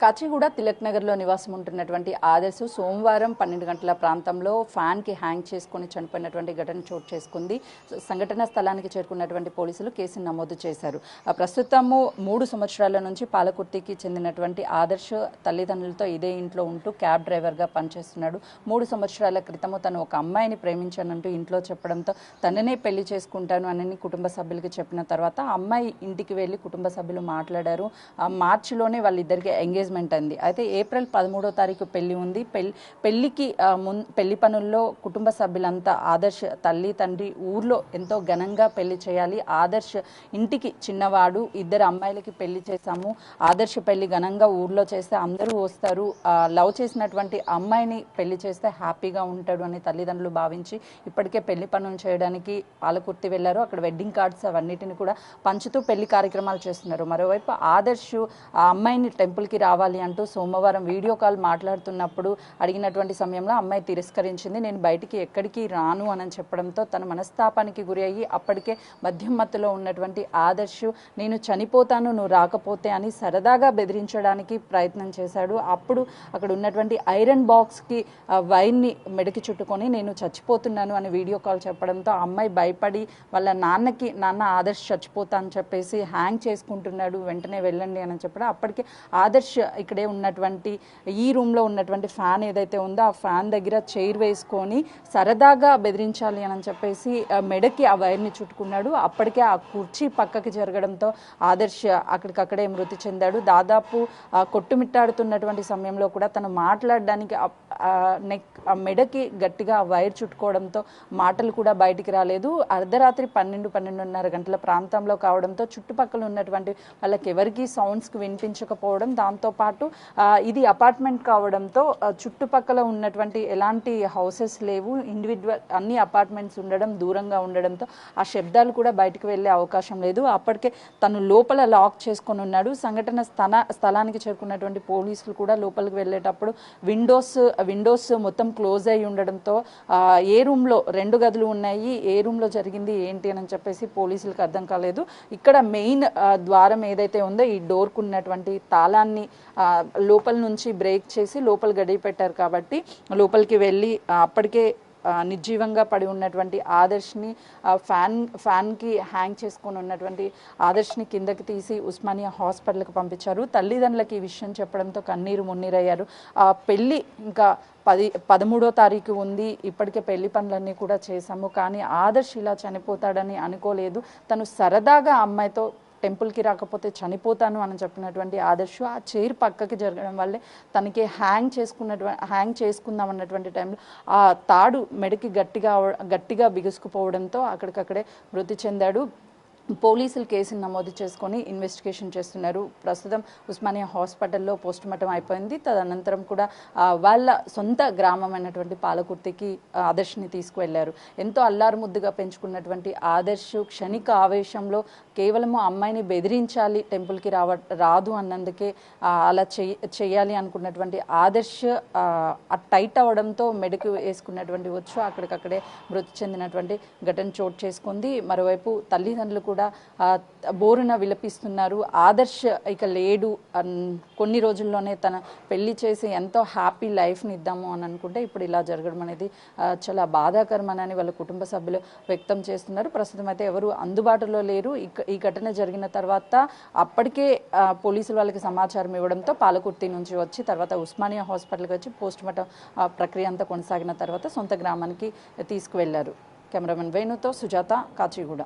కాచిగూడ తిలక్ నగర్లో నివాసం ఉంటున్నటువంటి ఆదర్శ్ సోమవారం 12 గంటల ప్రాంతంలో ఫ్యాన్కి హ్యాంగ్ చేసుకుని చనిపోయినటువంటి ఘటన చోటు చేసుకుంది. సంఘటన స్థలానికి చేరుకున్నటువంటి పోలీసులు కేసును నమోదు చేశారు. ప్రస్తుతము 3 సంవత్సరాల నుంచి పాలకుర్తికి చెందినటువంటి ఆదర్శ్ తల్లిదండ్రులతో ఇదే ఇంట్లో ఉంటూ క్యాబ్ డ్రైవర్గా పనిచేస్తున్నాడు. 3 సంవత్సరాల క్రితము తను ఒక అమ్మాయిని ప్రేమించానంటూ ఇంట్లో చెప్పడంతో తననే పెళ్లి చేసుకుంటాను అని కుటుంబ సభ్యులకి చెప్పిన తర్వాత అమ్మాయి ఇంటికి వెళ్ళి కుటుంబ సభ్యులు మాట్లాడారు. మార్చిలోనే వాళ్ళిద్దరికి ఎంగేజ్మెంట్ అంది. అయితే ఏప్రిల్ 13వ తారీఖు పెళ్లి ఉంది. పెళ్లికి పెళ్లి పనుల్లో కుటుంబ సభ్యులంతా ఆదర్శ్ తల్లి తండ్రి ఊర్లో ఎంతో ఘనంగా పెళ్లి చేయాలి, ఆదర్శ్ ఇంటికి చిన్నవాడు, 2 అమ్మాయిలకి పెళ్లి చేశాము, ఆదర్శ్ పెళ్లి ఘనంగా ఊర్లో చేస్తే అందరూ వస్తారు, లవ్ చేసినటువంటి అమ్మాయిని పెళ్లి చేస్తే హ్యాపీగా ఉంటాడు అని తల్లిదండ్రులు భావించి ఇప్పటికే పెళ్లి పనులు చేయడానికి పాలకుర్తి వెళ్లారు. అక్కడ వెడ్డింగ్ కార్డ్స్ అవన్నిటిని కూడా పంచుతూ పెళ్లి కార్యక్రమాలు చేస్తున్నారు. మరోవైపు ఆదర్శ్ ఆ అమ్మాయిని టెంపుల్కి రావాలి అంటూ సోమవారం వీడియో కాల్ మాట్లాడుతున్నప్పుడు అడిగినటువంటి సమయంలో అమ్మాయి తిరస్కరించింది. నేను బయటికి ఎక్కడికి రాను అని చెప్పడంతో తన మనస్తాపానికి గురి అయ్యి అప్పటికే మద్యం మత్తులో ఉన్నటువంటి ఆదర్శ్ నేను చనిపోతాను నువ్వు రాకపోతే అని సరదాగా బెదిరించడానికి ప్రయత్నం చేశాడు. అప్పుడు అక్కడ ఉన్నటువంటి ఐరన్ బాక్స్కి వైర్ని మెడకి చుట్టుకొని నేను చచ్చిపోతున్నాను అని వీడియో కాల్ చెప్పడంతో ఆ అమ్మాయి భయపడి వాళ్ళ నాన్న ఆదర్శ్ చచ్చిపోతా అని చెప్పేసి హ్యాంగ్ చేసుకుంటున్నాడు, వెంటనే వెళ్ళండి అని చెప్పడం. అప్పటికే ఆదర్శ్ ఇక్కడే ఉన్నటువంటి ఈ రూమ్లో ఉన్నటువంటి ఫ్యాన్ ఏదైతే ఉందో ఆ ఫ్యాన్ దగ్గర చైర్ వేసుకొని సరదాగా బెదిరించాలి అని చెప్పేసి మెడకి ఆ వైర్ని చుట్టుకున్నాడు. అప్పటికే ఆ కుర్చీ పక్కకి జరగడంతో ఆదర్శ్ అక్కడికక్కడే మృతి చెందాడు. దాదాపు కొట్టుమిట్టాడుతున్నటువంటి సమయంలో కూడా తను మాట్లాడడానికి మెడకి గట్టిగా వైర్ చుట్టుకోవడంతో మాటలు కూడా బయటికి రాలేదు. అర్ధరాత్రి 12-12:30 గంటల ప్రాంతంలో కావడంతో చుట్టుపక్కల ఉన్నటువంటి వాళ్ళకి ఎవరికి సౌండ్స్కి వినిపించకపోవడం, దాంతోపాటు ఇది అపార్ట్మెంట్ కావడంతో చుట్టుపక్కల ఉన్నటువంటి ఎలాంటి హౌసెస్ లేవు, ఇండివిజువల్ అన్ని అపార్ట్మెంట్స్ ఉండడం, దూరంగా ఉండడంతో ఆ శబ్దాలు కూడా బయటకు వెళ్ళే అవకాశం లేదు. అప్పటికే తను లోపల లాక్ చేసుకొని ఉన్నాడు. సంఘటన స్థలానికి చేరుకున్నటువంటి పోలీసులు కూడా లోపలికి వెళ్ళేటప్పుడు విండోస్ మొత్తం క్లోజ్ అయి ఉండడంతో ఏ రూమ్లో 2 గదులు ఉన్నాయి, ఏ రూమ్లో జరిగింది ఏంటి అని చెప్పేసి పోలీసులకు అర్థం కాలేదు. ఇక్కడ మెయిన్ ద్వారం ఏదైతే ఉందో ఈ డోర్కు ఉన్నటువంటి తాళాన్ని లోపల నుంచి బ్రేక్ చేసి లోపల గడియ పెట్టారు కాబట్టి లోపలికి వెళ్ళి అప్పటికే నిర్జీవంగా పడి ఉన్నటువంటి ఆదర్శ్ని ఫ్యాన్కి హ్యాంగ్ చేసుకొని ఉన్నటువంటి ఆదర్శ్ని కిందకి తీసి ఉస్మానియా హాస్పిటల్కి పంపించారు. తల్లిదండ్రులకి ఈ విషయం చెప్పడంతో కన్నీరు మున్నీరయ్యారు. పెళ్ళి ఇంకా 13వ తారీఖు ఉంది, ఇప్పటికే పెళ్లి పనులన్నీ కూడా చేశాము, కానీ ఆదర్శ్ ఇలా చనిపోతాడని అనుకోలేదు. తను సరదాగా అమ్మాయితో టెంపుల్కి రాకపోతే చనిపోతాను అని చెప్పినటువంటి ఆదర్శ్ ఆ చైర్ పక్కకి జరగడం వల్లే తనకి హ్యాంగ్ చేసుకుందాం అన్నటువంటి టైంలో ఆ తాడు మెడకి గట్టిగా బిగుసుకుపోవడంతో అక్కడికక్కడే మృతి చెందాడు. పోలీసులు కేసును నమోదు చేసుకొని ఇన్వెస్టిగేషన్ చేస్తున్నారు. ప్రస్తుతం ఉస్మానియా హాస్పిటల్లో పోస్టుమార్టం అయిపోయింది. తదనంతరం కూడా వాళ్ళ సొంత గ్రామం అయినటువంటి పాలకుర్తికి ఆదర్శ్ని తీసుకువెళ్లారు. ఎంతో అల్లారు ముద్దుగా పెంచుకున్నటువంటి ఆదర్శ్ క్షణిక ఆవేశంలో కేవలము అమ్మాయిని బెదిరించాలి, టెంపుల్కి రాదు అన్నందుకే అలా చేయాలి అనుకున్నటువంటి ఆదర్శ్ టైట్ అవడంతో మెడకు వేసుకున్నటువంటి వచ్చు అక్కడికక్కడే మృతి చెందినటువంటి ఘటన చోటు చేసుకుంది. మరోవైపు తల్లిదండ్రులు కూడా బోరున విలపిస్తున్నారు. ఆదర్శ్ ఇక లేడు, కొన్ని రోజుల్లోనే తన పెళ్లి చేసి ఎంతో హ్యాపీ లైఫ్ని ఇద్దాము అని అనుకుంటే ఇప్పుడు ఇలా జరగడం అనేది చాలా బాధాకరమని వాళ్ళ కుటుంబ సభ్యులు వ్యక్తం చేస్తున్నారు. ప్రస్తుతం అయితే ఎవరు అందుబాటులో లేరు. ఈ ఘటన జరిగిన తర్వాత అప్పటికే పోలీసులు వాళ్ళకి సమాచారం ఇవ్వడంతో పాలకుర్తి నుంచి వచ్చి తర్వాత ఉస్మానియా హాస్పిటల్కి వచ్చి పోస్టుమార్టం ప్రక్రియ అంతా కొనసాగిన తర్వాత సొంత గ్రామానికి తీసుకువెళ్లారు. కెమెరామెన్ వేణుతో సుజాత, కాచిగూడ.